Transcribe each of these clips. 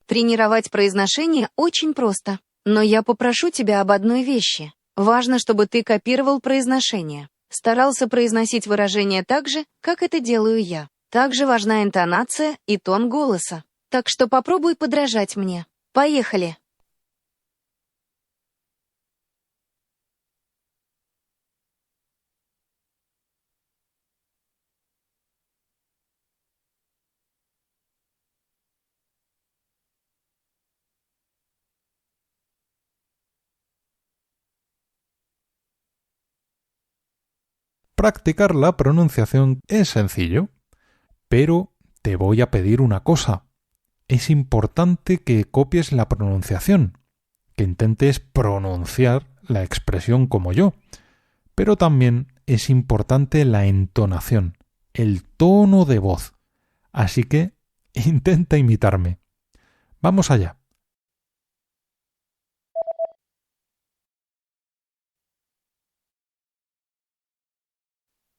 Тренировать произношение очень просто. Но я попрошу тебя об одной вещи. Важно, чтобы ты копировал произношение. Старался произносить выражения так же, как это делаю я. Также важна интонация и тон голоса. Так что попробуй подражать мне. Поехали! Practicar la pronunciación es sencillo, pero te voy a pedir una cosa. Es importante que copies la pronunciación, que intentes pronunciar la expresión como yo, pero también es importante la entonación, el tono de voz. Así que intenta imitarme. Vamos allá.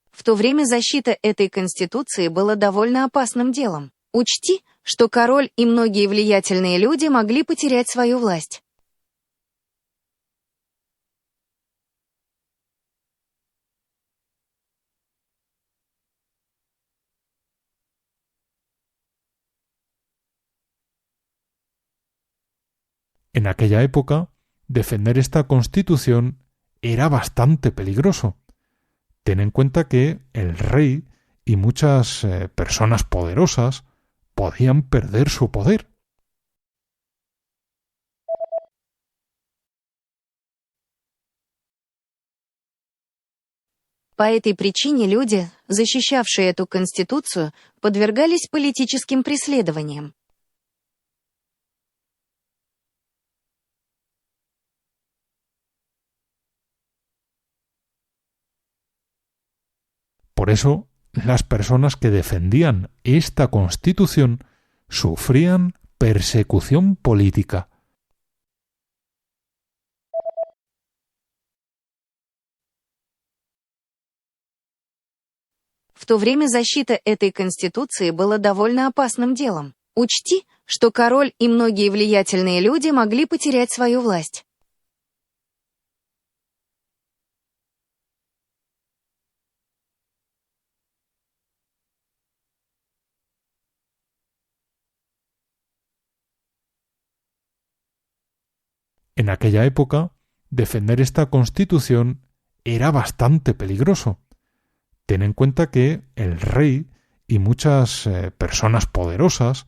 В то время защита этой конституции была довольно опасным делом. Учти, что король и многие влиятельные люди могли потерять свою власть. En aquella época, defender esta constitución era bastante peligroso. Ten en cuenta que el rey y muchas personas poderosas podían perder su poder. По этой причине люди, защищавшие эту конституцию, подвергались политическим преследованиям. Por eso, las personas que defendían esta constitución sufrían persecución política. В то время защита этой конституции была довольно опасным делом. Учти, что король и многие влиятельные люди могли потерять свою власть. En aquella época, defender esta constitución era bastante peligroso. Ten en cuenta que el rey y muchas personas poderosas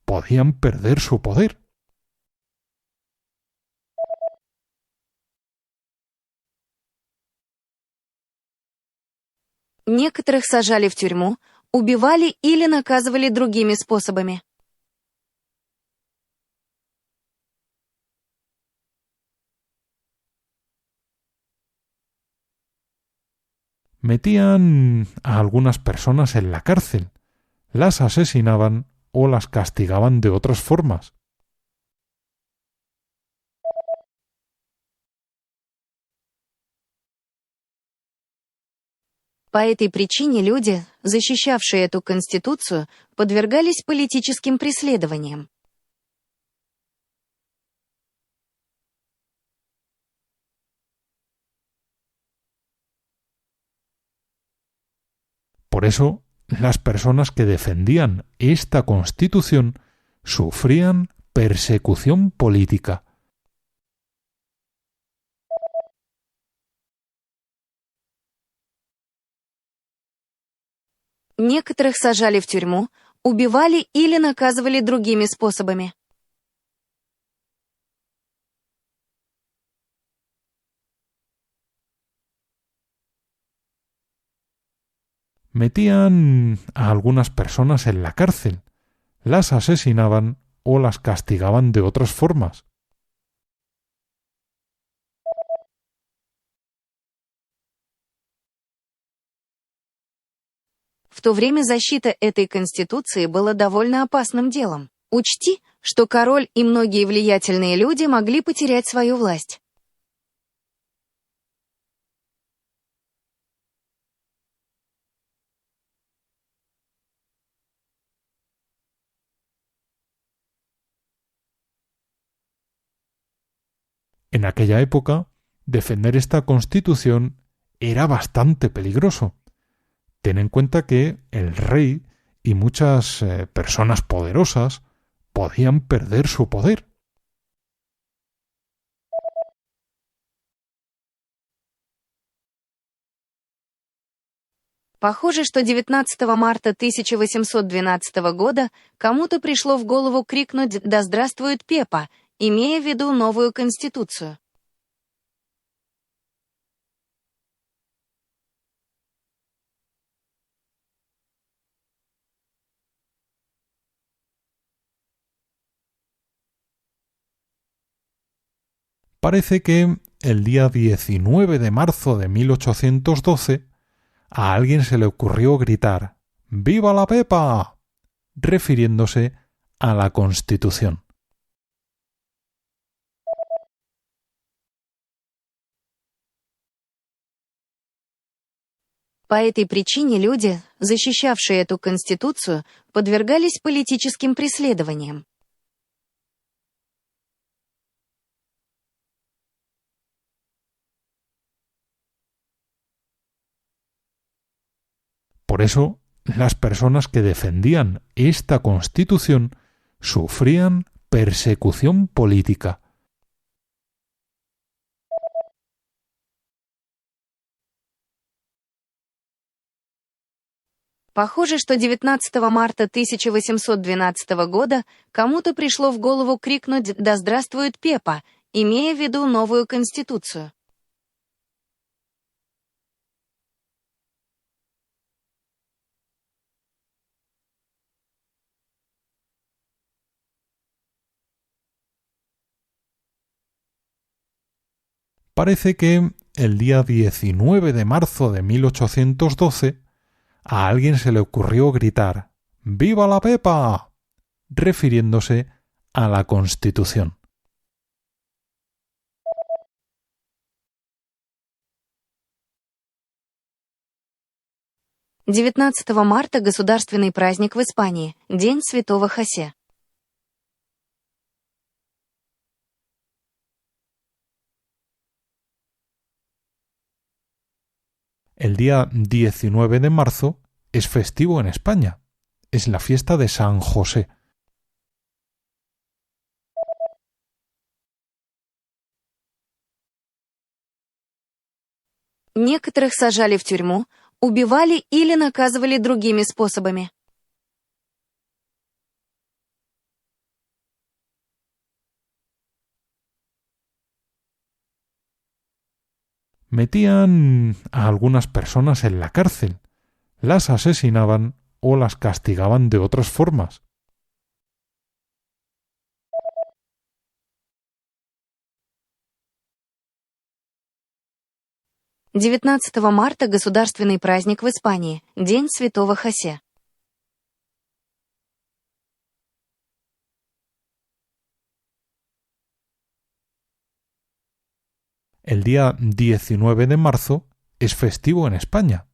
podían perder su poder. Некоторых сажали в тюрьму, убивали или наказывали другими способами. Metían a algunas personas en la cárcel, las asesinaban o las castigaban de otras formas. По этой причине люди, защищавшие эту конституцию, подвергались политическим преследованиям. Por eso, las personas que defendían esta constitución sufrían persecución política. Некоторых сажали в тюрьму, убивали или наказывали другими способами. Metían a algunas personas en la cárcel, las asesinaban o las castigaban de otras formas. В то время защита этой конституции была довольно опасным делом. Учти, что король и многие влиятельные люди могли потерять свою власть. En aquella época, defender esta Constitución era bastante peligroso. Ten en cuenta que el rey y muchas personas poderosas podían perder su poder. Похоже, что 19 марта 1812 года кому-то пришло в голову крикнуть «Да здравствует Пепа», имея в виду новую конституцию. Parece que el día 19 de marzo de 1812 a alguien se le ocurrió gritar «¡Viva la Pepa!», refiriéndose a la Constitución. По этой причине люди, защищавшие эту конституцию, подвергались политическим преследованиям. Por eso, las personas que defendían esta Constitución sufrían persecución política. Похоже, что 19 марта 1812 года кому-то пришло в голову крикнуть «Да здравствует Пепа», имея в виду новую конституцию. Parece que el día 19 de marzo de 1812 a alguien se le ocurrió gritar «¡Viva la Pepa!», refiriéndose a la Constitución. — 19 марта государственный праздник в Испании, День Святого Хосе. El día 19 de marzo es festivo en España. Es la fiesta de San José. Некоторых сажали в тюрьму, убивали или наказывали другими способами. Metían a algunas personas en la cárcel, las asesinaban o las castigaban de otras formas. — 19 марта государственный праздник в Испании, День Святого Хосе. El día 19 de marzo es festivo en España.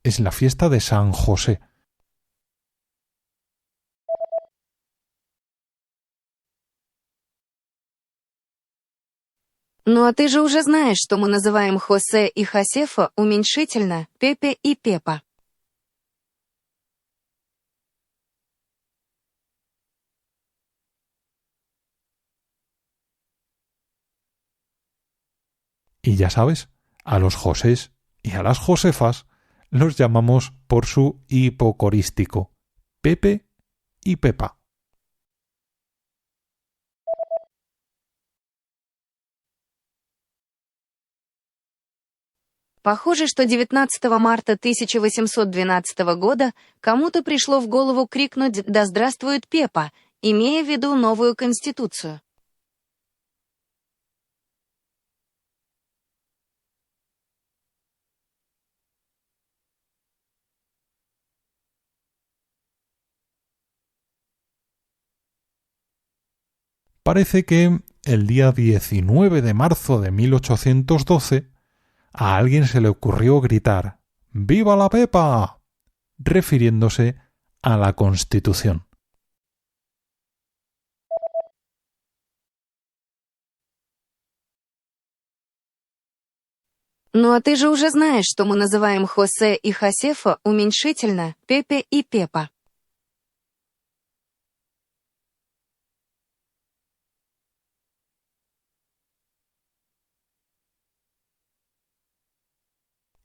Es la fiesta de San José. Ну а ты же уже знаешь, что мы называем Хосе и Хосефа уменьшительно Пепе и Пепа. Y ya sabes, a los Josés y a las Josefas los llamamos por su hipocorístico, Pepe y Pepa. Похоже, что 19 марта 1812 года кому-то пришло в голову крикнуть «Да здравствует Пепа», имея в виду новую конституцию. Parece que el día 19 de marzo de 1812 a alguien se le ocurrió gritar «¡Viva la Pepa!», refiriéndose a la Constitución. Ну а ты же уже знаешь, что мы называем Хосе и Хосефа уменьшительно Пепе и Пепа.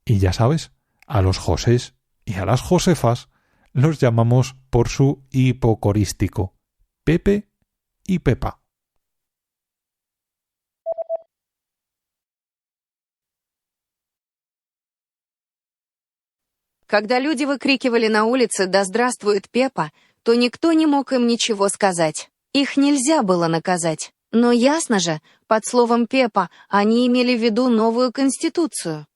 Y ya sabes, a los Josés y a las Josefas los llamamos por su hipocorístico, Pepe y Pepa. Когда люди выкрикивали на улице «Да здравствует Пепа!», то никто не мог им ничего сказать. Их нельзя было наказать. Но ясно же, под словом «Пепа» они имели в виду новую конституцию.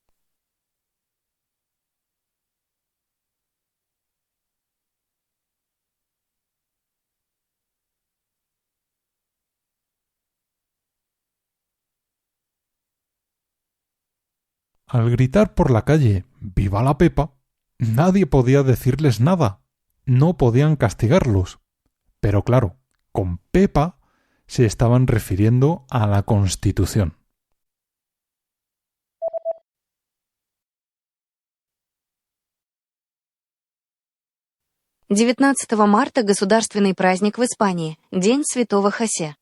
Al gritar por la calle «¡Viva la Pepa!», nadie podía decirles nada, no podían castigarlos. Pero claro, con Pepa se estaban refiriendo a la Constitución. «19 марта государственный праздник в Испании, День Святого Хосе».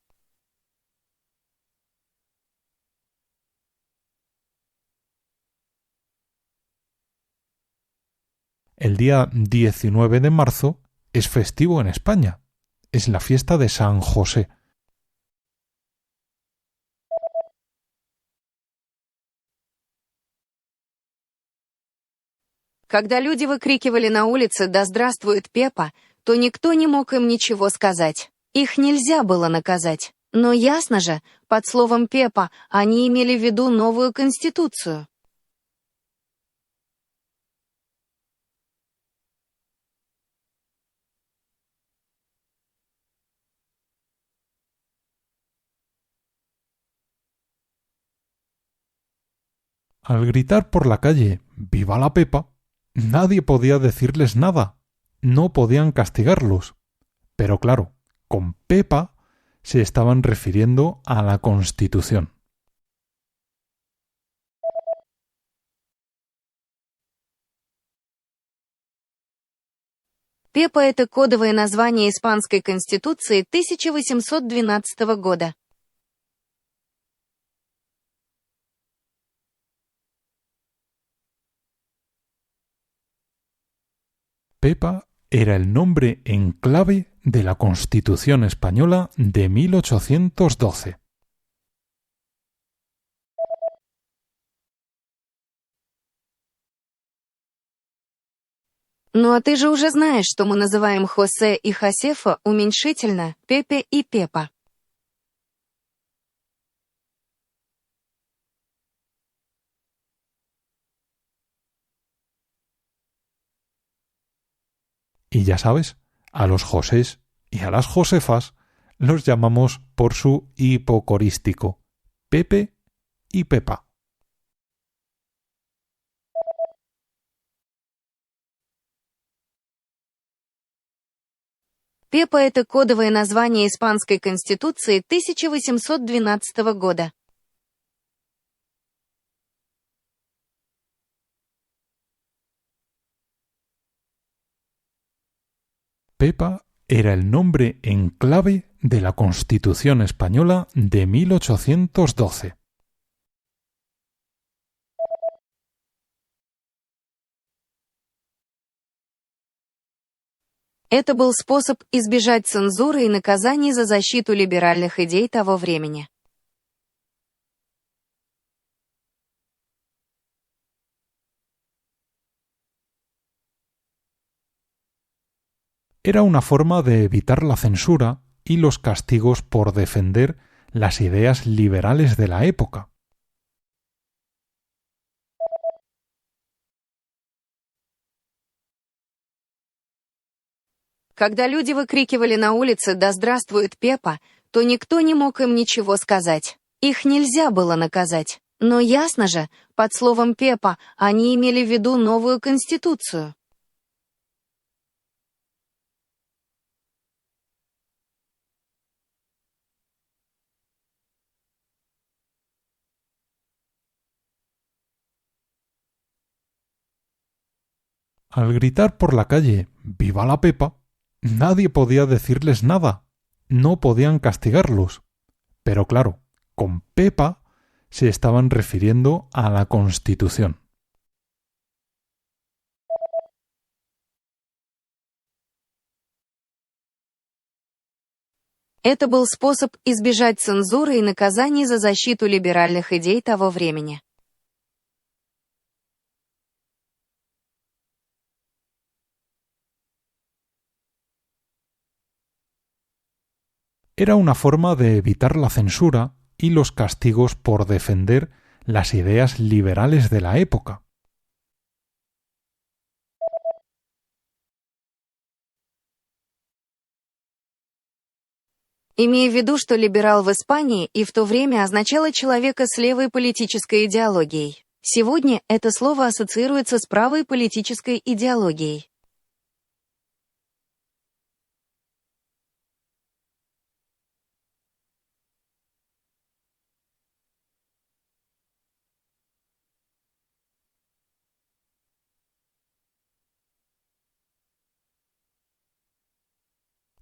El día 19 de marzo es festivo en España. Es la fiesta de San José. Когда люди выкрикивали на улице «Да здравствует Пепа!», то никто не мог им ничего сказать. Их нельзя было наказать. Но ясно же, под словом «Пепа» они имели в виду новую конституцию. Al gritar por la calle «¡Viva la Pepa!», nadie podía decirles nada, no podían castigarlos. Pero claro, con Pepa se estaban refiriendo a la Constitución. Пепа — это кодовое название Испанской Конституции 1812 года. Pepa era el nombre en clave de la Constitución española de 1812. Ну а ты же уже знаешь, что мы называем Хосе и Хосефа уменьшительно Пепе и Пепа. Y ya sabes, a los Josés y a las Josefas los llamamos por su hipocorístico, Pepe y Pepa. Пепа — это кодовое название Испанской Конституции 1812 года. Pepa era el nombre en clave de la Constitución española de 1812. Это был способ избежать цензуры и наказаний за защиту либеральных идей того времени. Era una forma de evitar la censura y los castigos por defender las ideas liberales de la época. Когда люди выкрикивали на улице «Да здравствует Пепа!», то никто не мог им ничего сказать. Их нельзя было наказать. Но ясно же, под словом «Пепа» они имели в виду новую конституцию. Al gritar por la calle ¡Viva la Pepa!, nadie podía decirles nada, no podían castigarlos. Pero claro, con Pepa se estaban refiriendo a la Constitución. Это был способ избежать цензуры и наказаний за защиту либеральных идей того времени. Era una forma de evitar la censura y los castigos por defender las ideas liberales de la época. Имея в виду, что либерал в Испании и в то время означало человека с левой политической идеологией. Сегодня это слово ассоциируется с правой политической идеологией.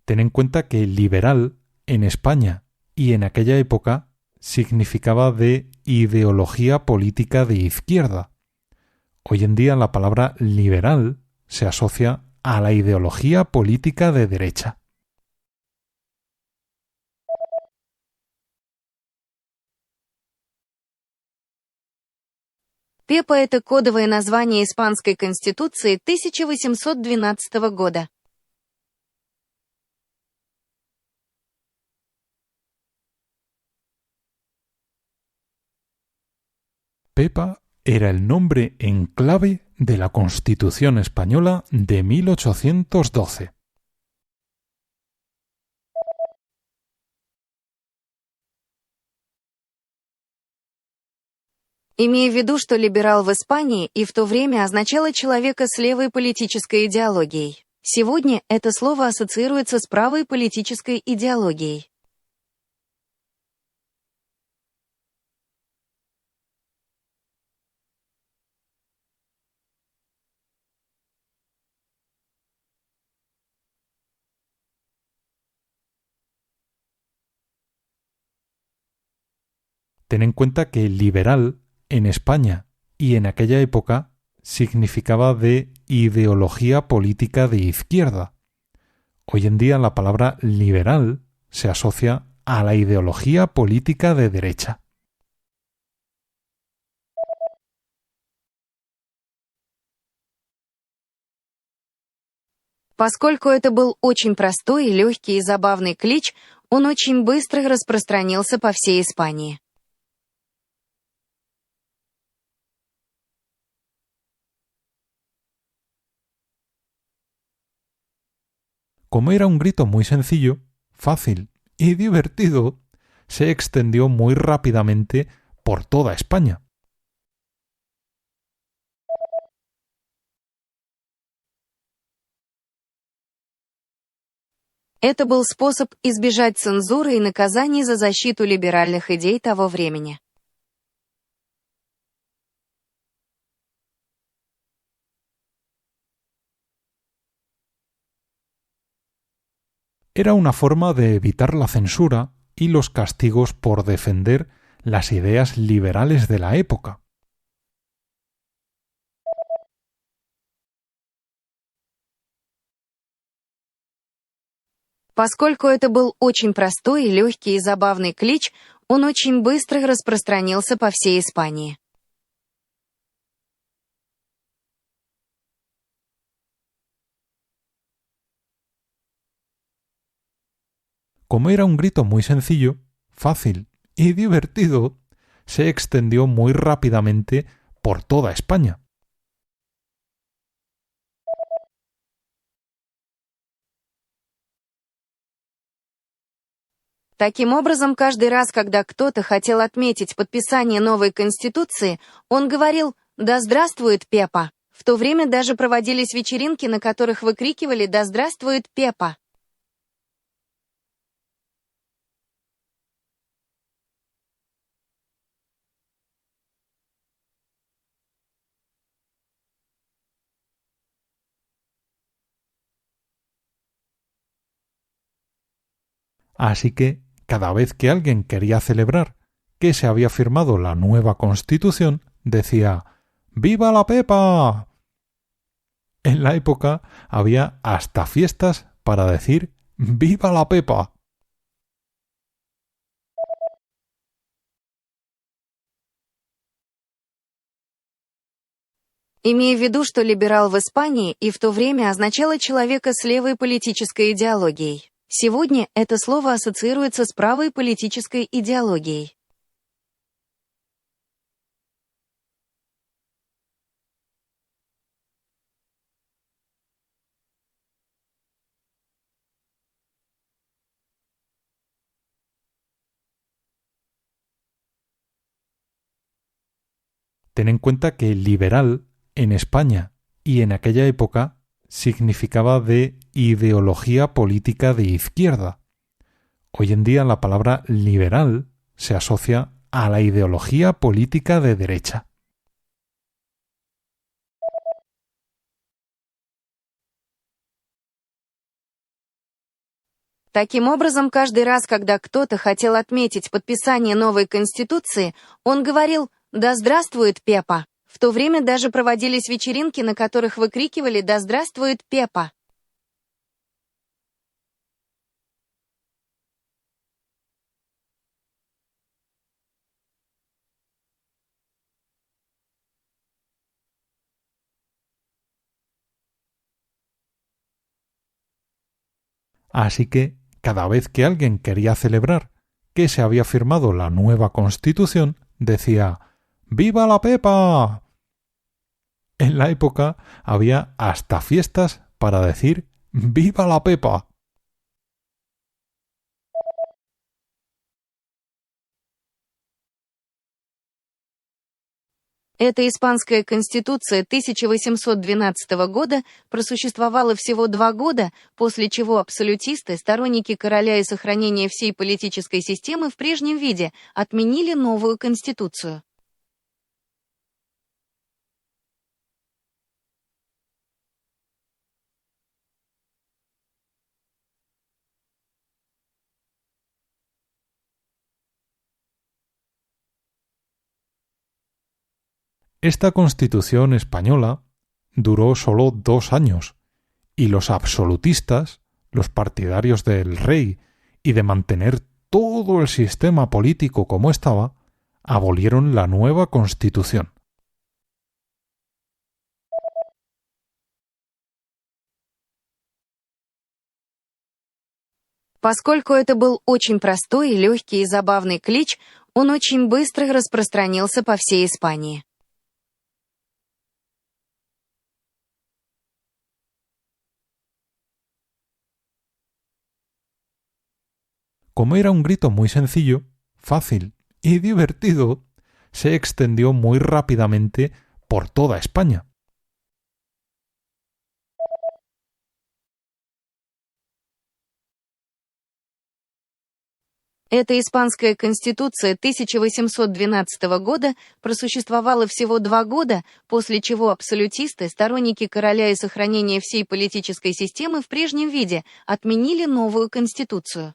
Ten en cuenta que liberal en España y en aquella época significaba de ideología política de izquierda. Hoy en día la palabra liberal se asocia a la ideología política de derecha. Пепа — это кодовое название Испанской Конституции 1812 года. Pepa era el nombre en clave de la Constitución española de 1812. Имея в виду, что либерал в Испании и в то время означало человека с левой политической идеологией. Сегодня это слово ассоциируется с правой политической идеологией. Ten en cuenta que liberal en España y en aquella época significaba de ideología política de izquierda. Hoy en día la palabra liberal se asocia a la ideología política de derecha. Поскольку это был очень простой, легкий и забавный клич, он очень быстро распространился по всей Испании. Como era un grito muy sencillo, fácil y divertido, se extendió muy rápidamente por toda España. Это был способ избежать цензуры и наказаний за защиту либеральных идей того времени. Era una forma de evitar la censura y los castigos por defender las ideas liberales de la época. Поскольку это был очень простой, легкий и забавный клич, он очень быстро распространился по всей Испании. Como era un grito muy sencillo, fácil y divertido, se extendió muy rápidamente por toda España. Таким образом, каждый раз, когда кто-то хотел отметить подписание новой Конституции, он говорил «Да здравствует Пепа!». В то время даже проводились вечеринки, на которых выкрикивали «Да здравствует Пепа!». Así que, cada vez que alguien quería celebrar que se había firmado la nueva Constitución, decía ¡Viva la Pepa! En la época había hasta fiestas para decir ¡Viva la Pepa! Имея в виду, что либерал в Испании и в то время означало человека с левой политической идеологией. Сегодня это слово ассоциируется с правой политической идеологией. Ten en cuenta que liberal en España y en aquella época significaba de ideología política de izquierda. Hoy en día la palabra liberal se asocia a la ideología política de derecha. Таким образом, каждый раз, когда кто-то хотел отметить подписание новой Конституции, он говорил «Да здравствует Пепа!». В то время даже проводились вечеринки, на которых выкрикивали «Да здравствует Пепа!». Así que, cada vez que alguien quería celebrar que se había firmado la nueva Constitución, decía ¡Viva la Pepa! En la época había hasta fiestas para decir ¡Viva la Pepa! Эта испанская конституция 1812 года просуществовала всего 2 года, после чего абсолютисты, сторонники короля и сохранения всей политической системы в прежнем виде, отменили новую конституцию. Esta Constitución española duró solo 2 años y los absolutistas, los partidarios del rey y de mantener todo el sistema político como estaba, abolieron la nueva Constitución. Поскольку это был очень простой, легкий и забавный клич, он очень быстро распространился по всей Испании. Como era un grito muy sencillo, fácil y divertido, se extendió muy rápidamente por toda España. Эта испанская конституция 1812 года просуществовала всего 2 года, после чего абсолютисты, сторонники короля и сохранения всей политической системы в прежнем виде, отменили новую конституцию.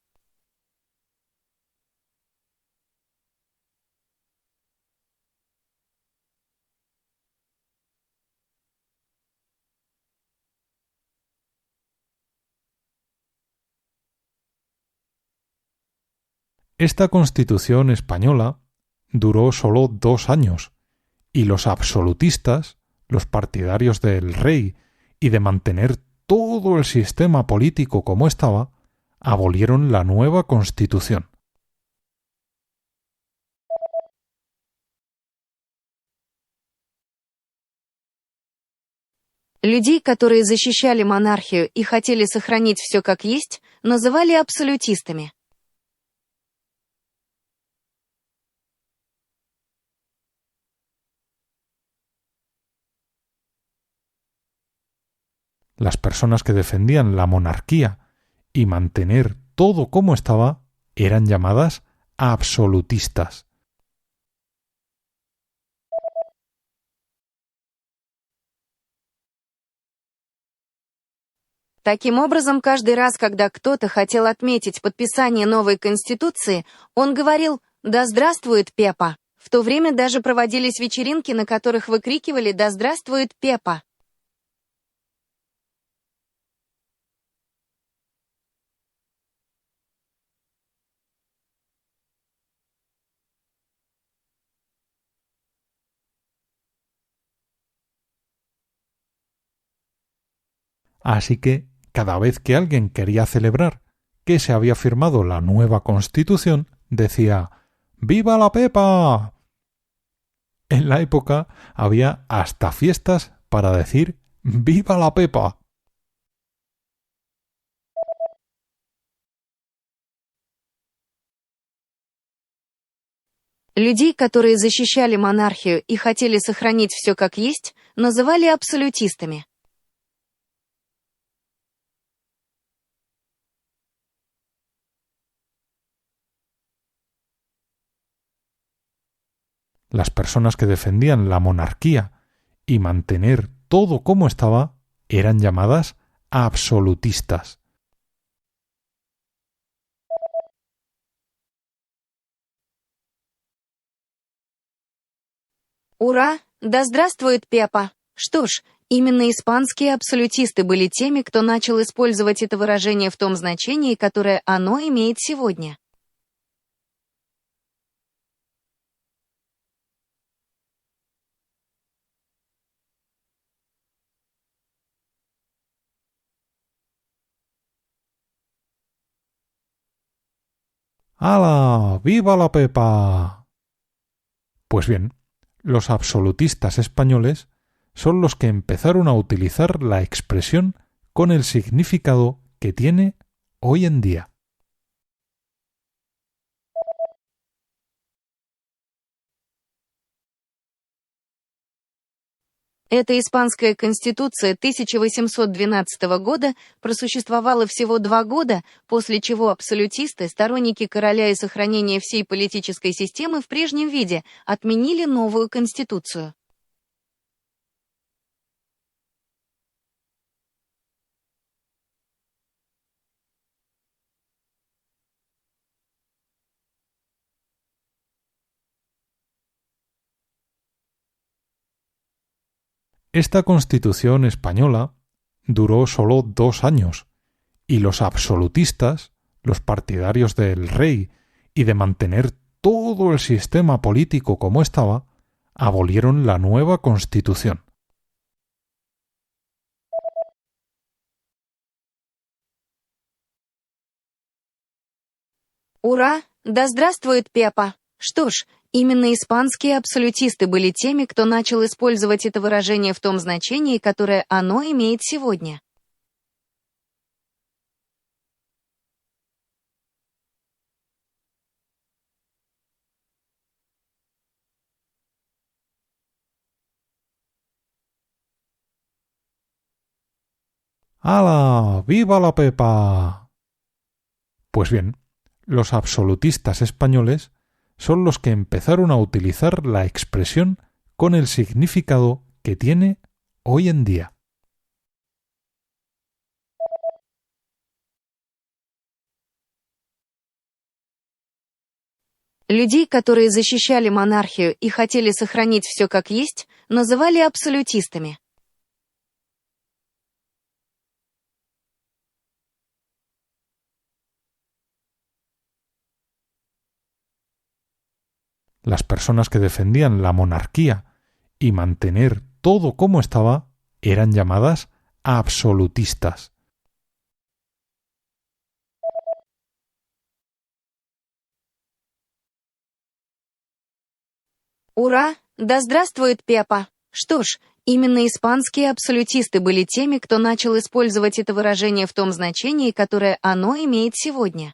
Esta Constitución española duró solo 2 años y los absolutistas, los partidarios del rey y de mantener todo el sistema político como estaba, abolieron la nueva Constitución. Людей, которые защищали монархию и хотели сохранить все как есть, называли абсолютистами. Las personas que defendían la monarquía y mantener todo como estaba eran llamadas absolutistas. Таким образом, каждый раз, когда кто-то хотел отметить подписание новой Конституции, он говорил «Да здравствует Пепа!». В то время даже проводились вечеринки, на которых выкрикивали «Да здравствует Пепа!». Así que, cada vez que alguien quería celebrar que se había firmado la nueva Constitución, decía ¡Viva la Pepa! En la época había hasta fiestas para decir ¡Viva la Pepa! Людей, которые защищали монархию и хотели сохранить все как есть, называли абсолютистами. Las personas que defendían la monarquía y mantener todo como estaba eran llamadas absolutistas. Ура! Да здравствует Пепа! Что ж, именно испанские абсолютисты были теми, кто начал использовать это выражение в том значении, которое оно имеет сегодня. ¡Hala! ¡Viva la Pepa! Pues bien, los absolutistas españoles son los que empezaron a utilizar la expresión con el significado que tiene hoy en día. Эта испанская конституция 1812 года просуществовала всего 2 года, после чего абсолютисты, сторонники короля и сохранения всей политической системы в прежнем виде, отменили новую конституцию. Esta Constitución española duró solo 2 años y los absolutistas, los partidarios del rey y de mantener todo el sistema político como estaba, abolieron la nueva Constitución. Ура! Да здравствует Пепа! Что ж, именно испанские абсолютисты были теми, кто начал использовать это выражение в том значении, которое оно имеет сегодня. ¡Hala! ¡Viva la Pepa! Pues bien, los absolutistas españoles son los que empezaron a utilizar la expresión con el significado que tiene hoy en día. Людей, которые защищали монархию и хотели сохранить все как есть, называли абсолютистами. Las personas que defendían la monarquía y mantener todo como estaba eran llamadas absolutistas. Ура! Да здравствует Пепа! Что ж, именно испанские абсолютисты были теми, кто начал использовать это выражение в том значении, которое оно имеет сегодня.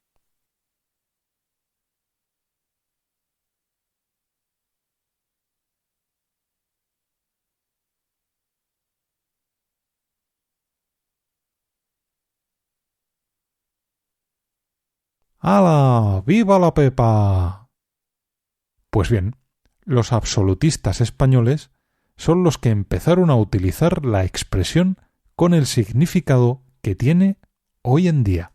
¡Hala! ¡Viva la Pepa! Pues bien, los absolutistas españoles son los que empezaron a utilizar la expresión con el significado que tiene hoy en día.